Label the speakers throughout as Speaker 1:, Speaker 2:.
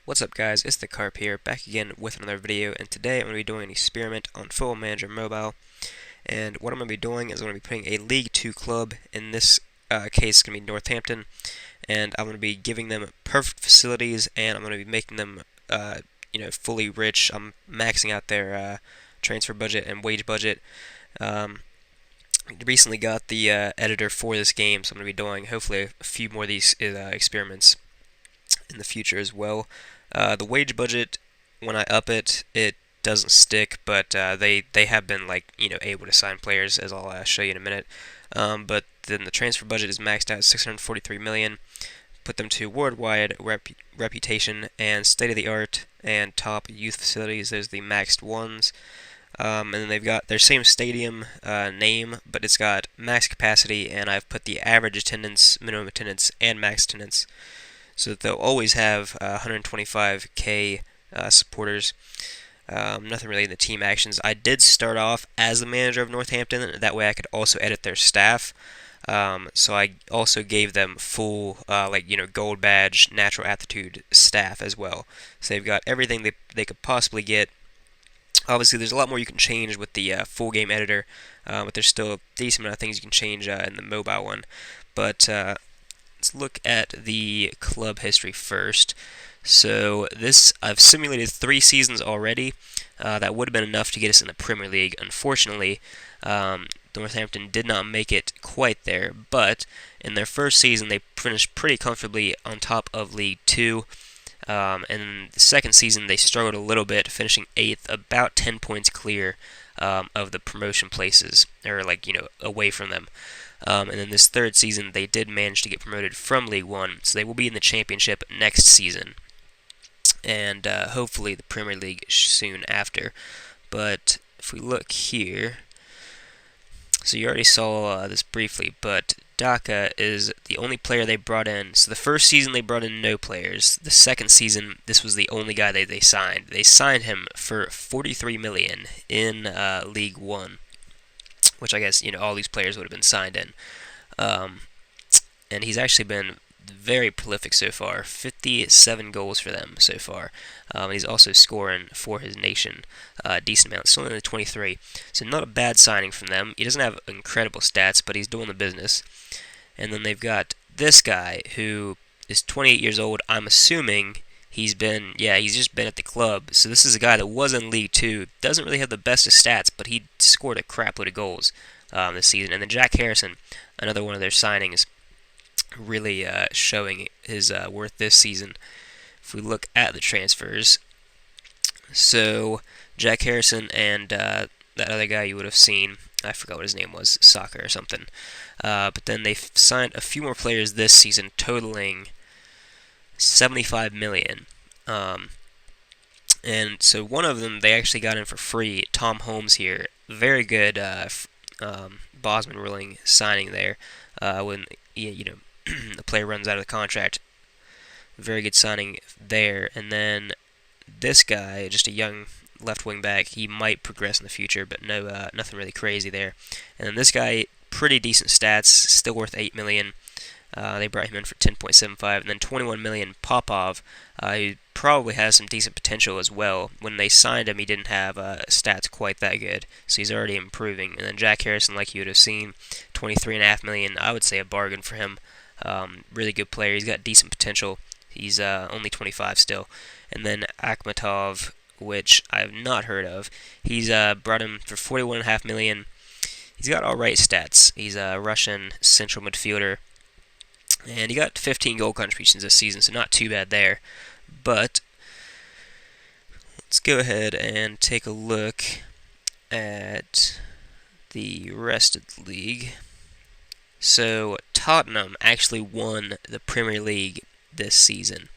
Speaker 1: What's up guys, it's the Carp here, back again with another video, and today I'm going to be doing an experiment on Football Manager Mobile. And what I'm going to be doing is I'm going to be putting a League 2 club, in this case it's going to be Northampton, and I'm going to be giving them perfect facilities, and I'm going to be making them fully rich. I'm maxing out their transfer budget and wage budget. Recently got the editor for this game, so I'm going to be doing hopefully a few more of these experiments in the future as well. The wage budget, when I up it, it doesn't stick, but they have been able to sign players, as I'll show you in a minute. But then the transfer budget is maxed out at 643 million. Put them to worldwide reputation and state-of-the-art and top youth facilities. Those are the maxed ones. And then they've got their same stadium name, but it's got max capacity, and I've put the average attendance, minimum attendance, and max attendance, so that they'll always have 125k supporters. Nothing really in the team actions. I did start off as the manager of Northampton, that way I could also edit their staff. So I also gave them full, gold badge, natural aptitude staff as well. So they've got everything they could possibly get. Obviously, there's a lot more you can change with the full game editor, but there's still a decent amount of things you can change in the mobile one. But let's look at the club history first. So I've simulated 3 seasons already. That would have been enough to get us in the Premier League. Unfortunately, Northampton did not make it quite there, but in their first season they finished pretty comfortably on top of League 2. And in the second season they struggled a little bit, finishing 8th, about 10 points clear of the promotion places, or away from them. And then this third season, they did manage to get promoted from League 1, so they will be in the Championship next season, and hopefully the Premier League soon after. But if we look here, so you already saw this briefly, but Daka is the only player they brought in. So the first season they brought in no players. The second season, this was the only guy they signed. They signed him for 43 million in League 1, which I guess all these players would have been signed in. And he's actually been very prolific so far. 57 goals for them so far. He's also scoring for his nation a decent amount. Still only 23, so not a bad signing from them. He doesn't have incredible stats, but he's doing the business. And then they've got this guy who is 28 years old. I'm assuming he's just been at the club. So this is a guy that was in League 2. Doesn't really have the best of stats, but he scored a crap load of goals this season. And then Jack Harrison, another one of their signings, really showing his worth this season. If we look at the transfers, so Jack Harrison and that other guy you would have seen, I forgot what his name was, Soccer or something. But then they've signed a few more players this season, totaling 75 million. And so one of them they actually got in for free, Tom Holmes here. Very good Bosman ruling signing there. When the player runs out of the contract. Very good signing there. And then this guy, just a young left wing back, he might progress in the future, but nothing really crazy there. And then this guy, pretty decent stats, still worth 8 million. They brought him in for 10.75, and then 21 million Popov, who probably has some decent potential as well. When they signed him, he didn't have stats quite that good, so he's already improving. And then Jack Harrison, like you would have seen, 23.5 million. I would say a bargain for him. Really good player. He's got decent potential. He's only 25 still. And then Akhmatov, which I have not heard of. He's brought him for 41.5 million. He's got all right stats. He's a Russian central midfielder. And he got 15 goal contributions this season, so not too bad there. But let's go ahead and take a look at the rest of the league. So Tottenham actually won the Premier League this season,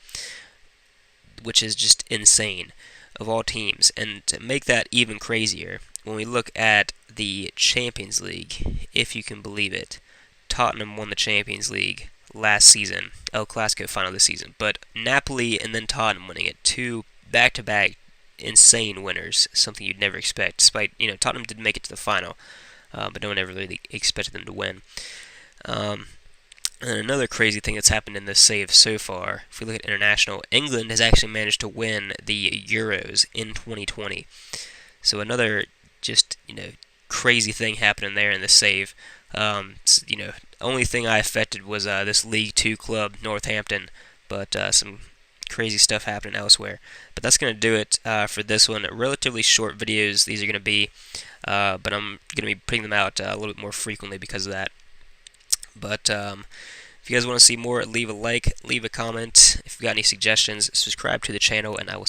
Speaker 1: which is just insane of all teams. And to make that even crazier, when we look at the Champions League, if you can believe it, Tottenham won the Champions League last season, El Clasico final this season, but Napoli and then Tottenham winning it, 2 back-to-back insane winners, something you'd never expect, despite, Tottenham did make it to the final, but no one ever really expected them to win. And another crazy thing that's happened in this save so far, if we look at international, England has actually managed to win the Euros in 2020. So another just crazy thing happening there in the save. Only thing I affected was this League Two club, Northampton, but some crazy stuff happening elsewhere. But that's going to do it for this one. Relatively short videos these are going to be, but I'm going to be putting them out a little bit more frequently because of that. But if you guys want to see more, leave a like, leave a comment. If you've got any suggestions, subscribe to the channel, and I will